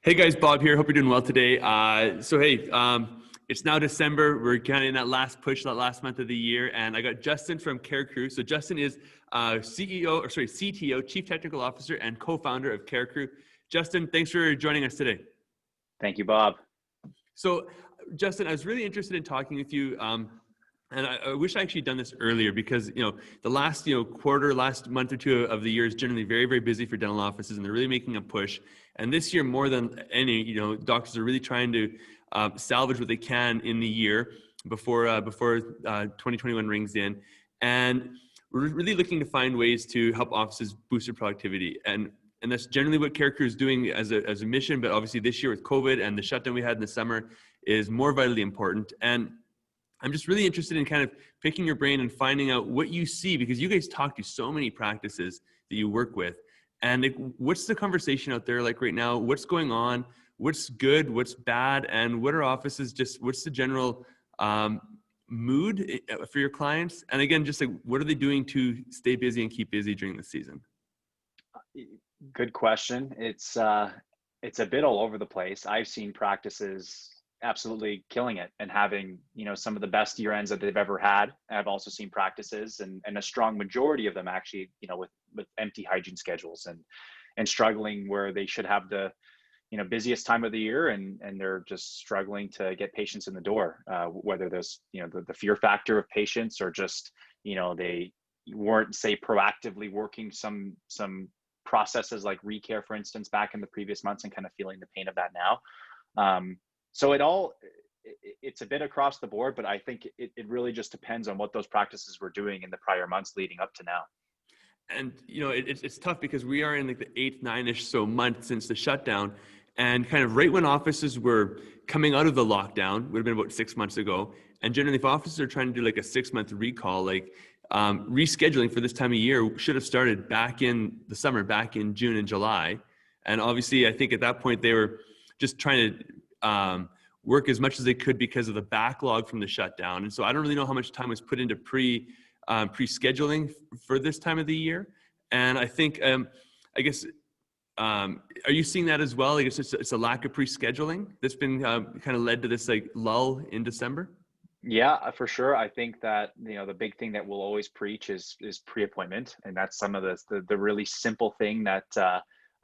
Hey guys, Bob here. Hope you're doing well today. It's now December. We're kind of in that last push, that last month of the year, and I got Justin from CareCru. So Justin is CTO, Chief Technical Officer, and co-founder of CareCru. Justin, thanks for joining us today. Thank you, Bob. So, Justin, I was really interested in talking with you. And I wish I actually done this earlier because, the last, quarter, last month or two of the year is generally very, very busy for dental offices, and they're really making a push. And this year, more than any, doctors are really trying to salvage what they can in the year before 2021 rings in. And we're really looking to find ways to help offices boost their productivity. And that's generally what CareCru is doing as a mission. But obviously this year with COVID and the shutdown we had in the summer is more vitally important. And I'm just really interested in kind of picking your brain and finding out what you see, because you guys talk to so many practices that you work with. And what's the conversation out there like right now? What's going on? What's good? What's bad? And what are offices what's the general mood for your clients? And again, just like, what are they doing to stay busy and keep busy during the season? Good question. It's a bit all over the place. I've seen practices absolutely killing it and having, some of the best year ends that they've ever had. I've also seen practices and a strong majority of them actually, with empty hygiene schedules and struggling where they should have the, busiest time of the year and they're just struggling to get patients in the door, whether there's, the fear factor of patients or just, they weren't, say, proactively working some processes like recare, for instance, back in the previous months and kind of feeling the pain of that now. So it's a bit across the board, but I think it really just depends on what those practices were doing in the prior months leading up to now. And, it's tough because we are in like the 8th, 9-ish so month since the shutdown, and kind of right when offices were coming out of the lockdown, would have been about 6 months ago. And generally if offices are trying to do like a 6-month recall, like rescheduling for this time of year should have started back in the summer, back in June and July. And obviously I think at that point they were just trying to work as much as they could because of the backlog from the shutdown. And so I don't really know how much time was put into pre-scheduling for this time of the year. And I think, are you seeing that as well? I guess it's a lack of pre-scheduling that's been kind of led to this like lull in December. Yeah, for sure. I think that, the big thing that we'll always preach is pre-appointment. And that's some of the really simple thing that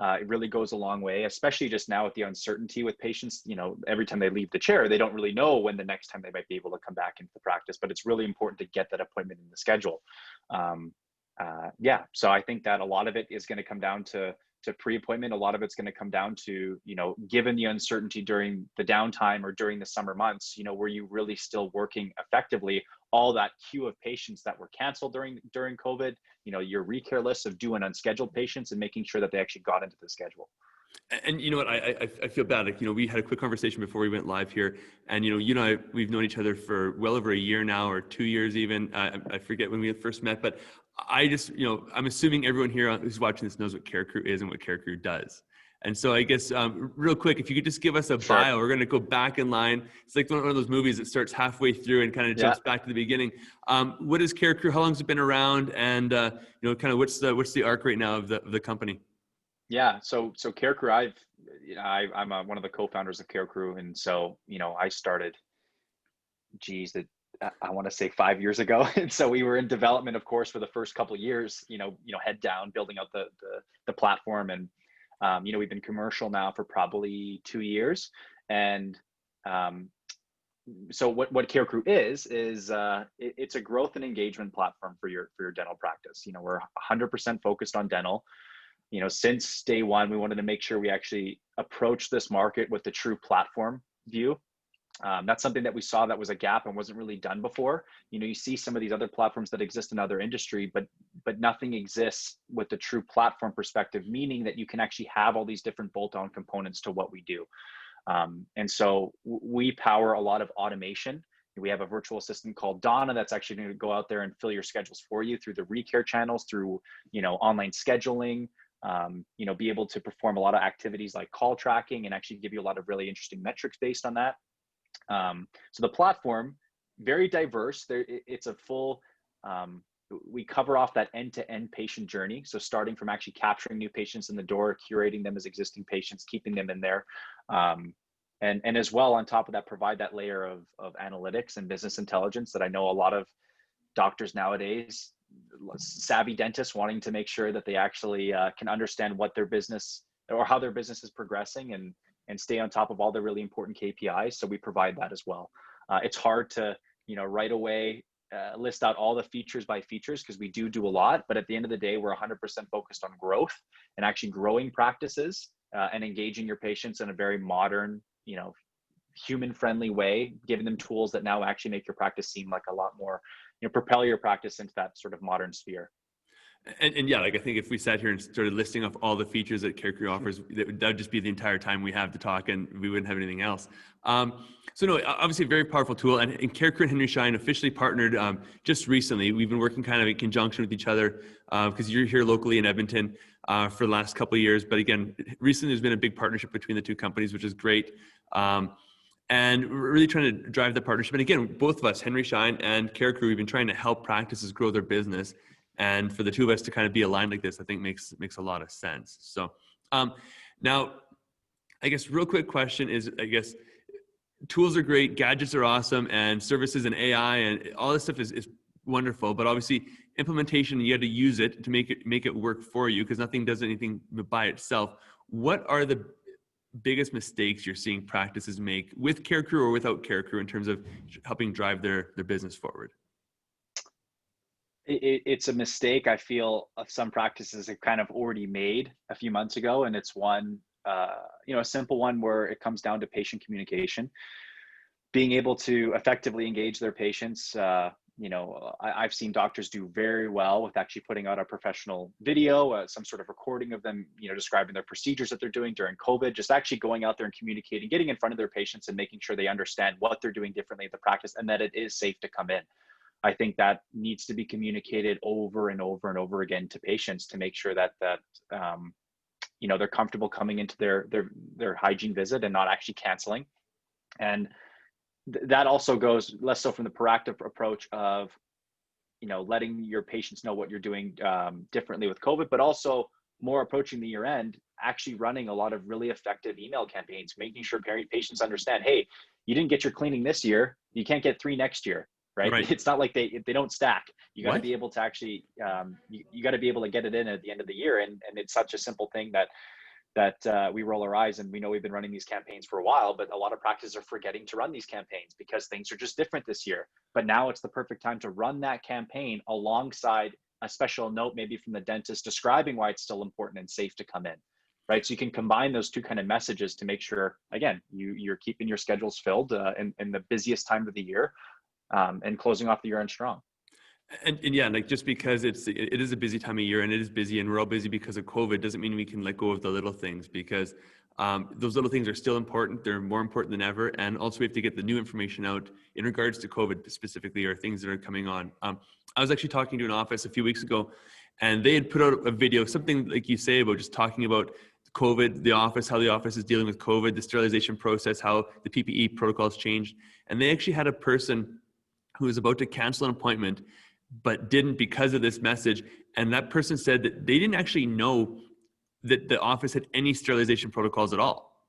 it really goes a long way, especially just now with the uncertainty with patients. Every time they leave the chair, they don't really know when the next time they might be able to come back into the practice, but it's really important to get that appointment in the schedule. So I think that a lot of it is going to come down to pre-appointment. A lot of it's going to come down to, given the uncertainty during the downtime or during the summer months, were you really still working effectively all that queue of patients that were canceled during COVID, your recare list of due and unscheduled patients and making sure that they actually got into the schedule. And you know what, I feel bad. Like, we had a quick conversation before we went live here, and we've known each other for well over a year now, or 2 years even. I forget when we first met, but I just, I'm assuming everyone here who's watching this knows what CareCru is and what CareCru does. And so I guess real quick, if you could just give us a Sure. bio, we're going to go back in line. It's like one of those movies that starts halfway through and kind of jumps back to the beginning. What is CareCru? How long has it been around? And kind of what's the arc right now of the company? Yeah. So CareCru, I'm one of the co-founders of CareCru. And so, I started, I want to say 5 years ago. And so we were in development, of course, for the first couple of years, head down, building out the platform. And, we've been commercial now for probably 2 years. And so what CareCru is it's a growth and engagement platform for your dental practice. We're 100% focused on dental. Since day one, we wanted to make sure we actually approach this market with the true platform view. That's something that we saw that was a gap and wasn't really done before. You see some of these other platforms that exist in other industry, but nothing exists with the true platform perspective, meaning that you can actually have all these different bolt-on components to what we do. And so we power a lot of automation. We have a virtual assistant called Donna that's actually going to go out there and fill your schedules for you through the recare channels, through online scheduling, be able to perform a lot of activities like call tracking and actually give you a lot of really interesting metrics based on that. So the platform, very diverse. It's a full we cover off that end-to-end patient journey. So starting from actually capturing new patients in the door, curating them as existing patients, keeping them in there. And as well, on top of that, provide that layer of analytics and business intelligence that I know a lot of doctors nowadays, savvy dentists, wanting to make sure that they actually can understand what their business or how their business is progressing, and stay on top of all the really important KPIs. So we provide that as well. It's hard to, right away list out all the features by features, because we do a lot, but at the end of the day, we're 100% focused on growth and actually growing practices and engaging your patients in a very modern, human friendly way, giving them tools that now actually make your practice seem like a lot more, propel your practice into that sort of modern sphere. And yeah, like I think if we sat here and started listing off all the features that CareCru offers, that would just be the entire time we have to talk, and we wouldn't have anything else. So no, obviously a very powerful tool. And CareCru and Henry Schein officially partnered just recently. We've been working kind of in conjunction with each other because you're here locally in Edmonton for the last couple of years. But again, recently there's been a big partnership between the two companies, which is great. And we're really trying to drive the partnership. And again, both of us, Henry Schein and CareCru, we've been trying to help practices grow their business. And for the two of us to kind of be aligned like this, I think makes a lot of sense. So now, I guess real quick question is, I guess, tools are great, gadgets are awesome, and services and AI and all this stuff is wonderful. But obviously, implementation, you got to use it to make it work for you, because nothing does anything by itself. What are the biggest mistakes you're seeing practices make with CareCru or without CareCru in terms of helping drive their business forward? It's a mistake I feel some practices have kind of already made a few months ago, and it's one, a simple one where it comes down to patient communication, being able to effectively engage their patients. I've seen doctors do very well with actually putting out a professional video, some sort of recording of them, describing their procedures that they're doing during COVID, just actually going out there and communicating, getting in front of their patients and making sure they understand what they're doing differently at the practice and that it is safe to come in. I think that needs to be communicated over and over and over again to patients to make sure that they're comfortable coming into their hygiene visit and not actually canceling. And that also goes less so from the proactive approach of, letting your patients know what you're doing differently with COVID, but also more approaching the year end, actually running a lot of really effective email campaigns, making sure patients understand, hey, you didn't get your cleaning this year, you can't get 3 next year. Right? It's not like they don't stack. You got to be able to actually, you got to be able to get it in at the end of the year. And it's such a simple thing that we roll our eyes, and we know we've been running these campaigns for a while, but a lot of practices are forgetting to run these campaigns because things are just different this year. But now it's the perfect time to run that campaign alongside a special note, maybe from the dentist, describing why it's still important and safe to come in. Right. So you can combine those two kind of messages to make sure, again, you're keeping your schedules filled in the busiest time of the year. And closing off the year end strong. And yeah, like just because it is a busy time of year and it is busy and we're all busy because of COVID doesn't mean we can let go of the little things, because those little things are still important. They're more important than ever. And also we have to get the new information out in regards to COVID specifically, or things that are coming on. I was actually talking to an office a few weeks ago, and they had put out a video, something like you say, about just talking about COVID, the office, how the office is dealing with COVID, the sterilization process, how the PPE protocols changed. And they actually had a person who was about to cancel an appointment, but didn't because of this message. And that person said that they didn't actually know that the office had any sterilization protocols at all,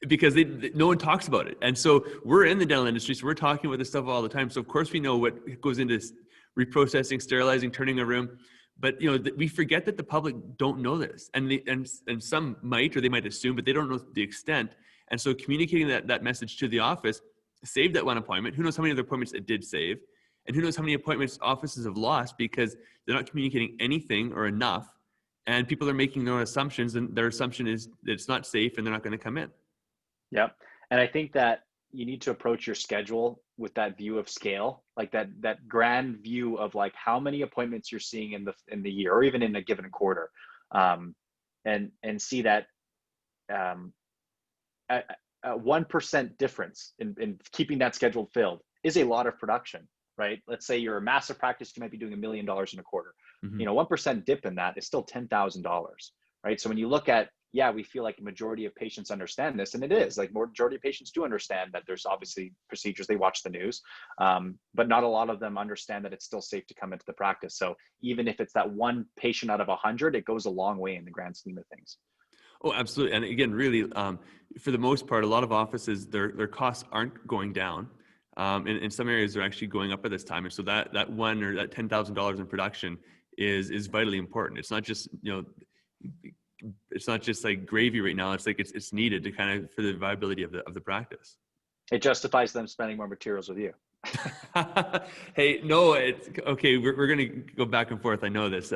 because no one talks about it. And so we're in the dental industry, so we're talking about this stuff all the time. So of course we know what goes into reprocessing, sterilizing, turning a room. But we forget that the public don't know this, and some might, or they might assume, but they don't know the extent. And so communicating that message to the office saved that one appointment. Who knows how many other appointments it did save, and who knows how many appointments offices have lost because they're not communicating anything or enough, and people are making their own assumptions, and their assumption is that it's not safe and they're not going to come in. Yep. And I think that you need to approach your schedule with that view of scale, like that grand view of like how many appointments you're seeing in the year, or even in a given quarter, and see that a 1% difference in keeping that schedule filled is a lot of production, right? Let's say you're a massive practice, you might be doing $1 million in a quarter. 1% dip in that is still $10,000, right? So when you look at yeah, we feel like a majority of patients understand this, and it is like majority of patients do understand that there's obviously procedures, they watch the news, but not a lot of them understand that it's still safe to come into the practice. So even if it's that one patient out of 100, it goes a long way in the grand scheme of things. Oh, absolutely. And again, really, for the most part, a lot of offices, their costs aren't going down. In some areas, they're actually going up at this time. And so that one or that $10,000 in production is vitally important. It's not just, it's not just like gravy right now. It's like it's needed to kind of for the viability of the practice. It justifies them spending more materials with you. Hey, no, it's okay. We're going to go back and forth. I know this,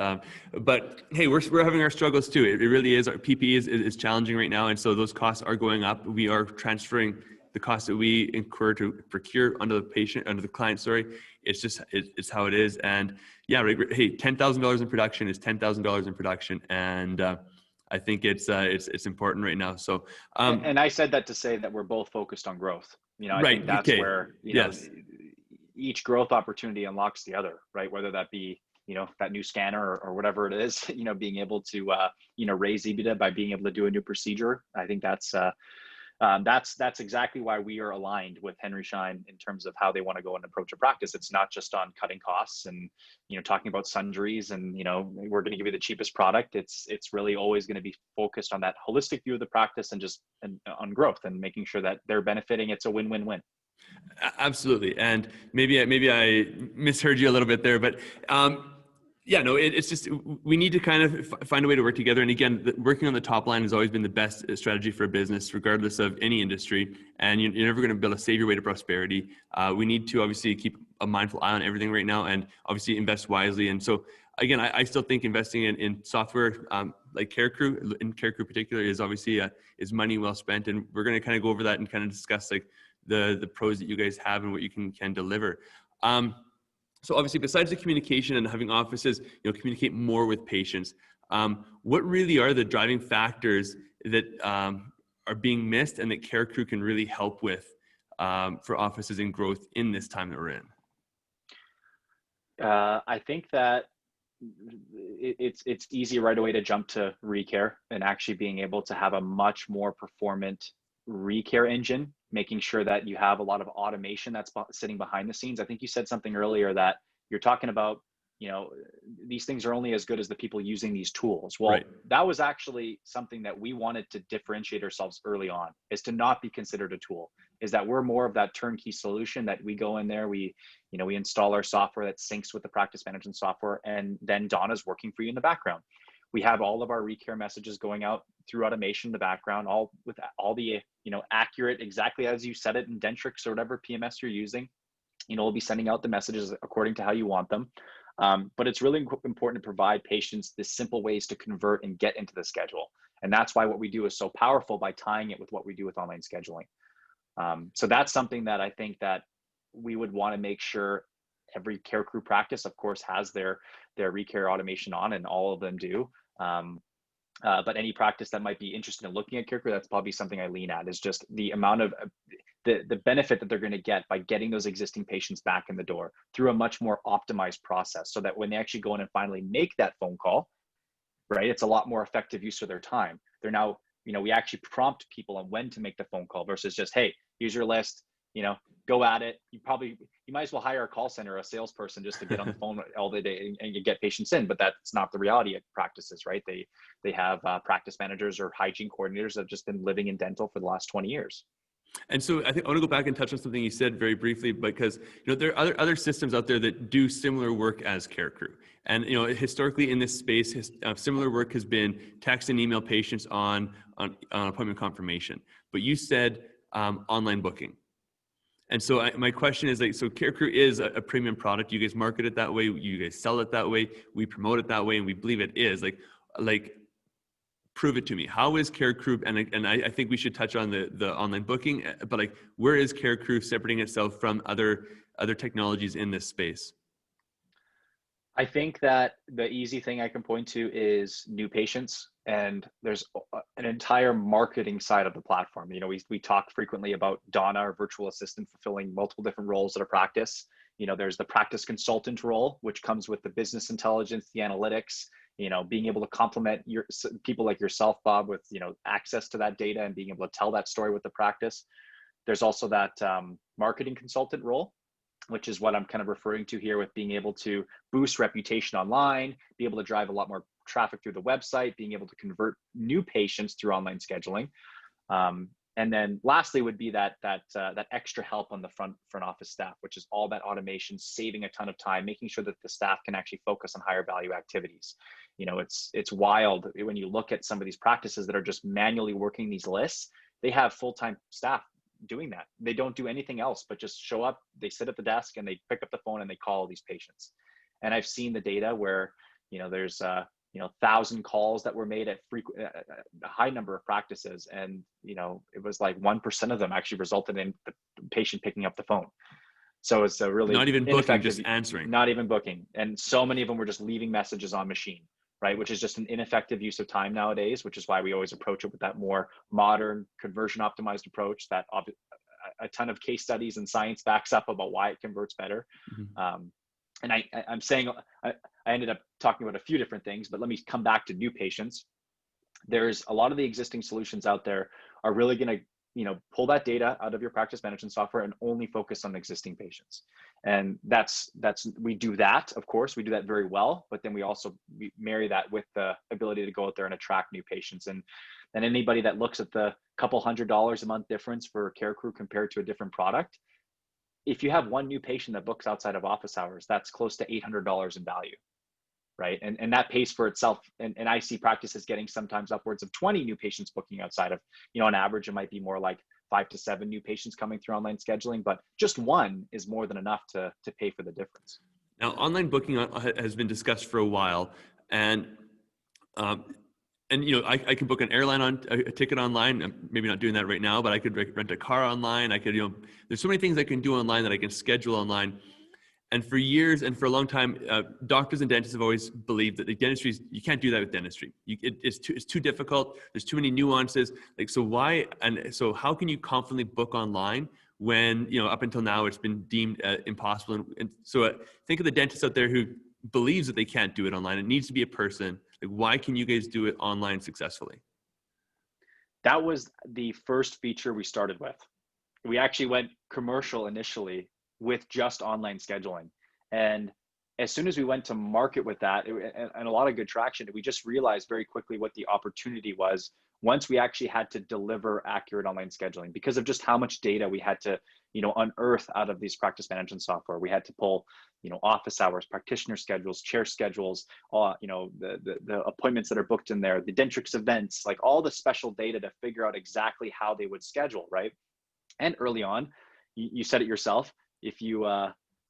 but hey, we're having our struggles too. It really is. Our PPE is challenging right now, and so those costs are going up. We are transferring the costs that we incur to procure under the client. Sorry, it's just it's how it is. And yeah, hey, $10,000 in production is $10,000 in production, and I think it's important right now. So, and I said that to say that we're both focused on growth. I right. think that's Okay. where, Yes. each growth opportunity unlocks the other, right? Whether that be, that new scanner or whatever it is, being able to, raise EBITDA by being able to do a new procedure. I think that's exactly why we are aligned with Henry Schein in terms of how they want to go and approach a practice. It's not just on cutting costs and, talking about sundries and, we're going to give you the cheapest product. It's really always going to be focused on that holistic view of the practice and just on growth and making sure that they're benefiting. It's a win-win-win. Absolutely. And maybe I misheard you a little bit there, but yeah, no, it's just we need to kind of find a way to work together. And again, working on the top line has always been the best strategy for a business, regardless of any industry. And you're never going to be able to save your way to prosperity. We need to obviously keep a mindful eye on everything right now, and obviously invest wisely. And so again, I still think investing in software like CareCru, in CareCru particular, is obviously is money well spent. And we're going to kind of go over that and kind of discuss like the pros that you guys have and what you can deliver. So obviously, besides the communication and having offices, communicate more with patients, what really are the driving factors that are being missed and that CareCru can really help with for offices in growth in this time that we're in? I think that it's easy right away to jump to ReCare and actually being able to have a much more performant ReCare engine, making sure that you have a lot of automation that's sitting behind the scenes. I think you said something earlier that you're talking about, these things are only as good as the people using these tools. Well, right. That was actually something that we wanted to differentiate ourselves early on, is to not be considered a tool, is that we're more of that turnkey solution that we go in there, we install our software that syncs with the practice management software, and then Donna's working for you in the background. We have all of our ReCare messages going out through automation in the background, all with all the, accurate, exactly as you said it in Dentrix or whatever PMS you're using. We'll be sending out the messages according to how you want them. But it's really important to provide patients the simple ways to convert and get into the schedule. And that's why what we do is so powerful, by tying it with what we do with online scheduling. So that's something that I think that we would want to make sure every CareCru practice, of course, has their ReCare automation on, and all of them do. But any practice that might be interested in looking at CareCru, that's probably something I lean at, is just the amount of the benefit that they're going to get by getting those existing patients back in the door through a much more optimized process, so that when they actually go in and finally make that phone call, right, it's a lot more effective use of their time. They're now, we actually prompt people on when to make the phone call versus just, hey, here's your list, go at it. You might as well hire a call center or a salesperson just to get on the phone all the day and you get patients in, but that's not the reality of practices, right? They have practice managers or hygiene coordinators that have just been living in dental for the last 20 years. And so I think I want to go back and touch on something you said very briefly, because there are other systems out there that do similar work as CareCru. And historically in this space, similar work has been text and email patients on appointment confirmation. But you said online booking. And so my question is, so CareCru is a premium product. You guys market it that way. You guys sell it that way. We promote it that way, and we believe it is. Like, prove it to me. How is CareCru? And I think we should touch on the online booking. But where is CareCru separating itself from other technologies in this space? I think that the easy thing I can point to is new patients, and there's an entire marketing side of the platform. We talk frequently about Donna, our virtual assistant, fulfilling multiple different roles at a practice. There's the practice consultant role, which comes with the business intelligence, the analytics, being able to complement people like yourself, Bob, with, access to that data and being able to tell that story with the practice. There's also that marketing consultant role, which is what I'm kind of referring to here, with being able to boost reputation online, be able to drive a lot more traffic through the website, being able to convert new patients through online scheduling. And then lastly would be that extra help on the front office staff, which is all that automation, saving a ton of time, making sure that the staff can actually focus on higher value activities. It's wild when you look at some of these practices that are just manually working these lists. They have full-time staff doing that. They don't do anything else but just show up, they sit at the desk and they pick up the phone and they call these patients. And I've seen the data where, there's 1,000 calls that were made at a high number of practices. And, it was like 1% of them actually resulted in the patient picking up the phone. So it's a really not even booking, just answering. Not even booking. And so many of them were just leaving messages on machine, right? Which is just an ineffective use of time nowadays, which is why we always approach it with that more modern conversion optimized approach that a ton of case studies and science backs up about why it converts better. Mm-hmm. And I'm saying, I ended up talking about a few different things, but let me come back to new patients. There's a lot of the existing solutions out there are really going to, pull that data out of your practice management software and only focus on existing patients. And we do that, of course, we do that very well, but then we marry that with the ability to go out there and attract new patients. And anybody that looks at the couple $100 a month difference for CareCru compared to a different product, if you have one new patient that books outside of office hours, that's close to $800 in value, right? And that pays for itself. And I see practices getting sometimes upwards of 20 new patients booking outside of, on average, it might be more like 5 to 7 new patients coming through online scheduling, but just one is more than enough to pay for the difference. Now, online booking has been discussed for a while, and I can book an airline a ticket online. I'm maybe not doing that right now, but I could rent a car online. I could, there's so many things I can do online that I can schedule online. And for years and for a long time, doctors and dentists have always believed that the dentistry, you can't do that with dentistry. It's too difficult. There's too many nuances. So how can you confidently book online when, up until now, it's been deemed impossible? And so think of the dentist out there who believes that they can't do it online. It needs to be a person. Like, why can you guys do it online successfully? That was the first feature we started with. We actually went commercial initially with just online scheduling. And as soon as we went to market with that, and a lot of good traction, we just realized very quickly what the opportunity was once we actually had to deliver accurate online scheduling, because of just how much data we had to, unearth out of these practice management software. We had to pull, office hours, practitioner schedules, chair schedules, the appointments that are booked in there, the Dentrix events, like all the special data to figure out exactly how they would schedule, right? And early on, you said it yourself, if you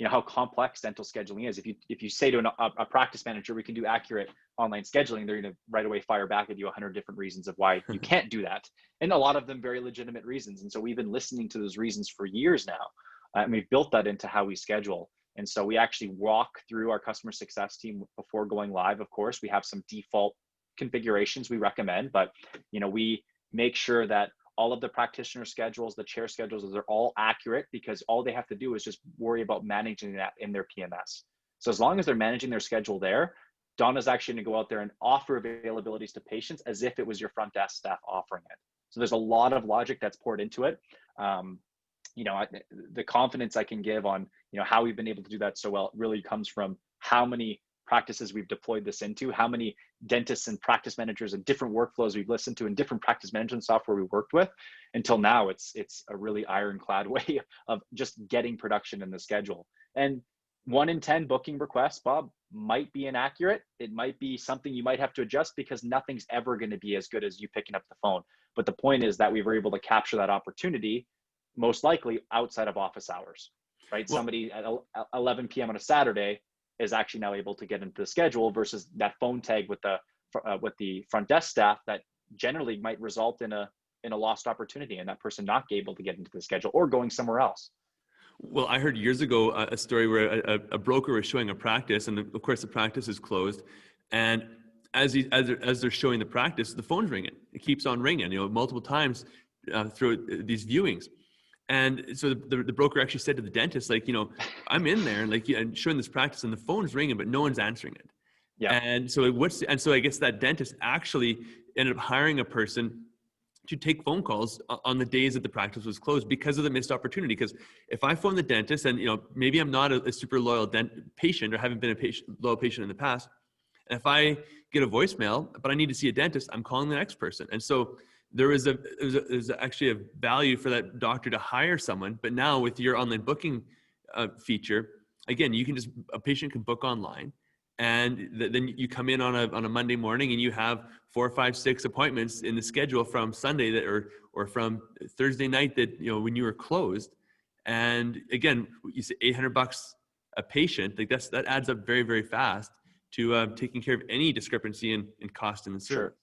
how complex dental scheduling is. If you say to a practice manager, we can do accurate online scheduling, they're going to right away fire back at you 100 different reasons of why you can't do that, and a lot of them very legitimate reasons. And so we've been listening to those reasons for years now, and we've built that into how we schedule. And so we actually walk through our customer success team before going live. Of course, we have some default configurations we recommend, but we make sure that all of the practitioner schedules, the chair schedules, they're all accurate, because all they have to do is just worry about managing that in their PMS. So as long as they're managing their schedule there, Donna's actually going to go out there and offer availabilities to patients as if it was your front desk staff offering it. So there's a lot of logic that's poured into it. The confidence I can give on, how we've been able to do that so well really comes from how many practices we've deployed this into, how many dentists and practice managers and different workflows we've listened to and different practice management software we worked with. Until now, it's a really ironclad way of just getting production in the schedule. And 1 in 10 booking requests, Bob, might be inaccurate. It might be something you might have to adjust, because nothing's ever going to be as good as you picking up the phone. But the point is that we were able to capture that opportunity, most likely outside of office hours, right? Well, somebody at 11 p.m. on a Saturday is actually now able to get into the schedule, versus that phone tag with the front desk staff that generally might result in a lost opportunity and that person not able to get into the schedule or going somewhere else. Well, I heard years ago a story where a broker was showing a practice, and of course the practice is closed, and as they're showing the practice, the phone's ringing. It keeps on ringing, multiple times through these viewings. And so the broker actually said to the dentist, I'm in there and showing this practice, and the phone's ringing, but no one's answering it. Yeah. And so I guess that dentist actually ended up hiring a person to take phone calls on the days that the practice was closed because of the missed opportunity. Because if I phone the dentist and, maybe I'm not a super loyal patient or haven't been a loyal patient in the past, and if I get a voicemail, but I need to see a dentist, I'm calling the next person. And so there's actually a value for that doctor to hire someone. But now with your online booking feature, again, a patient can book online, and then you come in on a Monday morning and you have 4, 5, 6 appointments in the schedule from Sunday or from Thursday night that, when you were closed. And again, you say $800 a patient, like that adds up very, very fast to taking care of any discrepancy in cost in the service. Sure.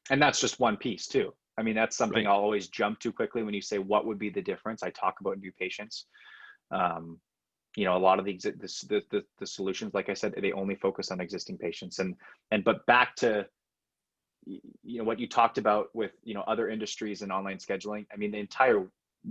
And that's just one piece too. I mean, that's something Right. I'll always jump to quickly when you say what would be the difference. I talk about new patients. Um, a lot of the solutions, like I said, they only focus on existing patients. But back to what you talked about with other industries and online scheduling. I mean, the entire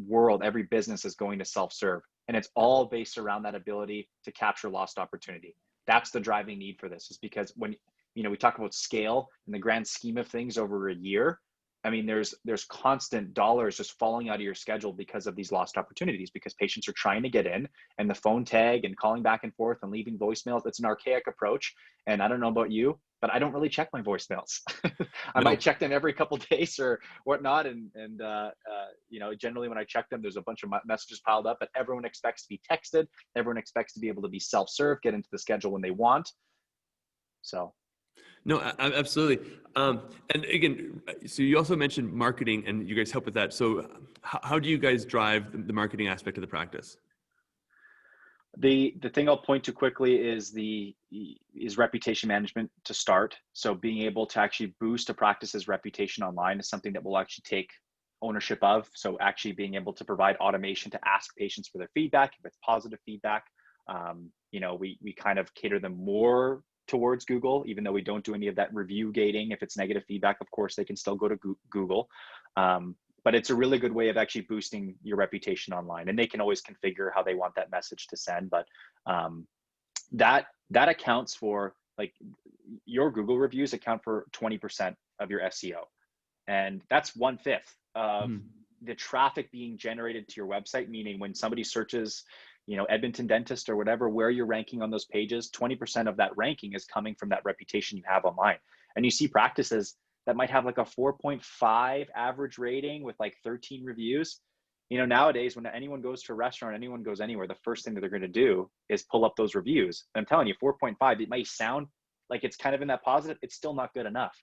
world, every business is going to self-serve, and it's all based around that ability to capture lost opportunity. That's the driving need for this, is because when we talk about scale in the grand scheme of things over a year, I mean, there's constant dollars just falling out of your schedule because of these lost opportunities, because patients are trying to get in, and the phone tag and calling back and forth and leaving voicemails. It's an archaic approach. And I don't know about you, but I don't really check my voicemails. I might No. check them every couple of days or whatnot. And generally when I check them, there's a bunch of messages piled up, but everyone expects to be texted. Everyone expects to be able to be self-serve, get into the schedule when they want. So. No, absolutely. And again, so you also mentioned marketing, and you guys help with that. So how do you guys drive the marketing aspect of the practice? The thing I'll point to quickly is reputation management to start. So being able to actually boost a practice's reputation online is something that we'll actually take ownership of. So actually being able to provide automation to ask patients for their feedback, if it's positive feedback. We kind of cater them more towards Google, even though we don't do any of that review gating. If it's negative feedback, of course, they can still go to Google. But it's a really good way of actually boosting your reputation online, and they can always configure how they want that message to send. But that accounts for, like, your Google reviews account for 20% of your SEO, and that's 1/5 of the traffic being generated to your website. Meaning, when somebody searches, Edmonton dentist or whatever, where you're ranking on those pages, 20% of that ranking is coming from that reputation you have online. And you see practices that might have like a 4.5 average rating with like 13 reviews. Nowadays, when anyone goes to a restaurant, anyone goes anywhere, the first thing that they're going to do is pull up those reviews. And I'm telling you, 4.5, it might sound like it's kind of in that positive. It's still not good enough.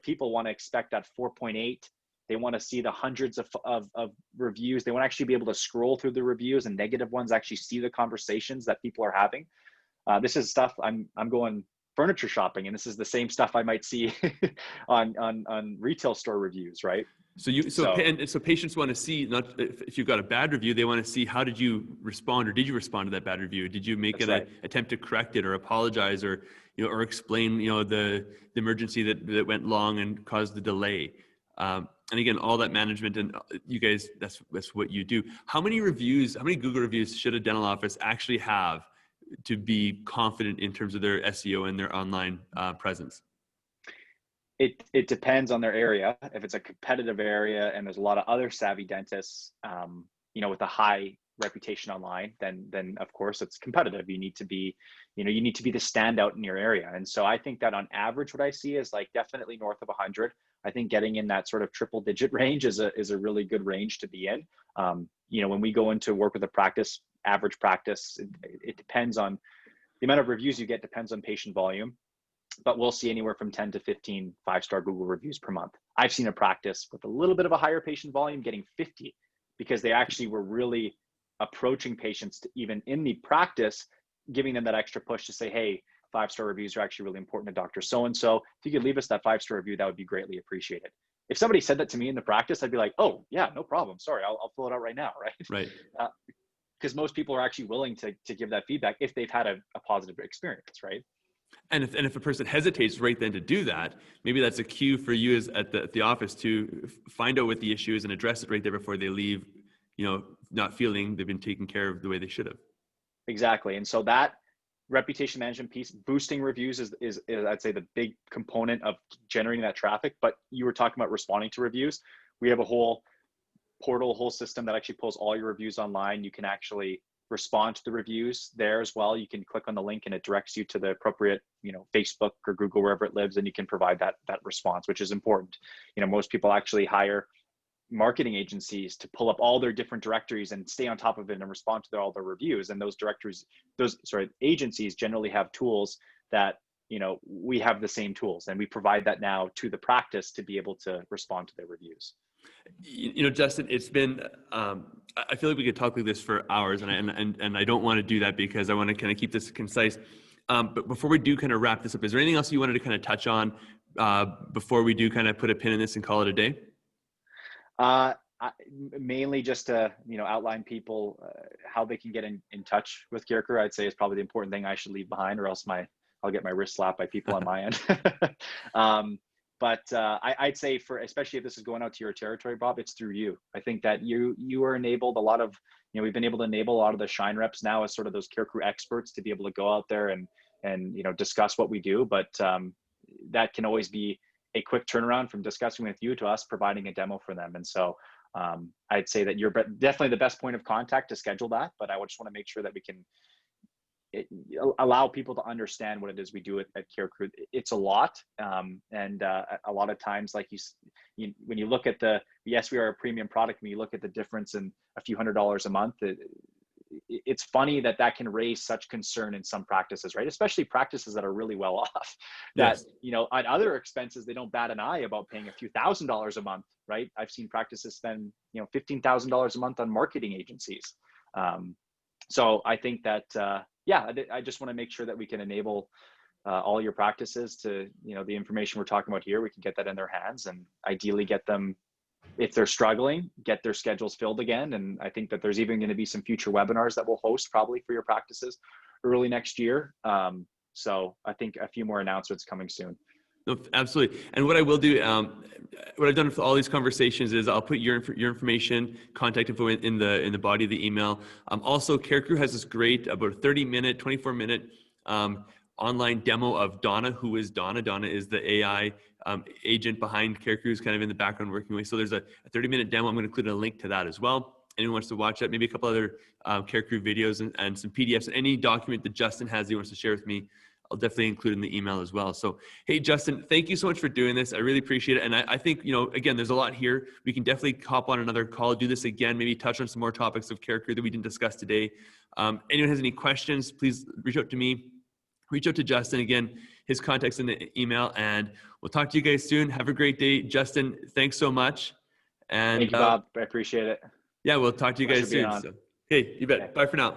People want to expect that 4.8. They want to see the hundreds of reviews. They want to actually be able to scroll through the reviews, and negative ones actually see the conversations that people are having. This is stuff I'm going furniture shopping, and this is the same stuff I might see on retail store reviews, right? So patients want to see, not if you've got a bad review, they want to see how did you respond, or did you respond to that bad review? Did you make an attempt to correct it or apologize, or or explain the emergency that went long and caused the delay? And again, all that management, and you guys, that's what you do. How many Google reviews should a dental office actually have to be confident in terms of their SEO and their online presence? It depends on their area. If it's a competitive area and there's a lot of other savvy dentists, with a high reputation online, then of course it's competitive. You need to be the standout in your area. And so I think that on average, what I see is like definitely north of 100. I think getting in that sort of triple digit range is a really good range to be in. When we go into work with a practice, average practice, it depends on the amount of reviews you get, depends on patient volume, but we'll see anywhere from 10 to 15 5-star Google reviews per month. I've seen a practice with a little bit of a higher patient volume getting 50, because they actually were really approaching patients to, even in the practice, giving them that extra push to say, hey, 5-star reviews are actually really important to Dr. So-and-so. If you could leave us that 5-star review, that would be greatly appreciated. If somebody said that to me in the practice, I'd be like, oh yeah, no problem. Sorry, I'll fill it out right now, right? Right. Because most people are actually willing to give that feedback if they've had a positive experience, right? And if a person hesitates right then to do that, maybe that's a cue for you as at the office to find out what the issue is and address it right there before they leave, not feeling they've been taken care of the way they should have. Exactly. And so that reputation management piece, boosting reviews is I'd say the big component of generating that traffic. But you were talking about responding to reviews. We have a whole portal, whole system that actually pulls all your reviews online. You can actually respond to the reviews there as well. You can click on the link and it directs you to the appropriate, Facebook or Google, wherever it lives, and you can provide that response, which is important. Most people actually hire marketing agencies to pull up all their different directories and stay on top of it and respond to all their reviews. And those agencies generally have tools that, we have the same tools, and we provide that now to the practice to be able to respond to their reviews. Justin, it's been, I feel like we could talk like this for hours, and I don't want to do that because I want to kind of keep this concise. But before we do kind of wrap this up, is there anything else you wanted to kind of touch on before we do kind of put a pin in this and call it a day? Mainly just to, outline people how they can get in touch with CareCru, I'd say is probably the important thing I should leave behind, or else I'll get my wrist slapped by people on my end. But I'd say especially if this is going out to your territory, Bob, it's through you. I think that you are enabled a lot of, we've been able to enable a lot of the Shine reps now as sort of those CareCru experts to be able to go out there and discuss what we do. But that can always be a quick turnaround from discussing with you to us providing a demo for them. And so I'd say that you're definitely the best point of contact to schedule that, but I just want to make sure that we can allow people to understand what it is we do at CareCru. It's a lot. And a lot of times, like when you look at yes, we are a premium product. When you look at the difference in a few $100s a month, it's funny that can raise such concern in some practices, right? Especially practices that are really well off. That, yes. On other expenses, they don't bat an eye about paying a few $1,000s a month, right? I've seen practices spend, $15,000 a month on marketing agencies. So I think that, I just want to make sure that we can enable all your practices to, the information we're talking about here, we can get that in their hands, and ideally get them, if they're struggling, get their schedules filled again. And I think that there's even going to be some future webinars that we'll host probably for your practices early next year. So I think a few more announcements coming soon. No, absolutely. And what I will do, what I've done with all these conversations is I'll put your information, contact info in the body of the email. Also, CareCru has this great about a 30-minute, 24-minute online demo of Donna. Who is Donna? Donna is the AI agent behind CareCru, who's kind of in the background working with. So there's a 30-minute demo. I'm going to include a link to that as well. Anyone wants to watch that, maybe a couple other CareCru videos and some PDFs, any document that Justin has that he wants to share with me, I'll definitely include in the email as well. So, hey, Justin, thank you so much for doing this. I really appreciate it. And I think, again, there's a lot here. We can definitely hop on another call, do this again, maybe touch on some more topics of CareCru that we didn't discuss today. Anyone has any questions, please reach out to me, reach out to Justin. Again, his contact's in the email, and we'll talk to you guys soon. Have a great day. Justin, thanks so much. And thank you, Bob. I appreciate it. Yeah, we'll talk to you guys soon. So, hey, you bet. Okay. Bye for now.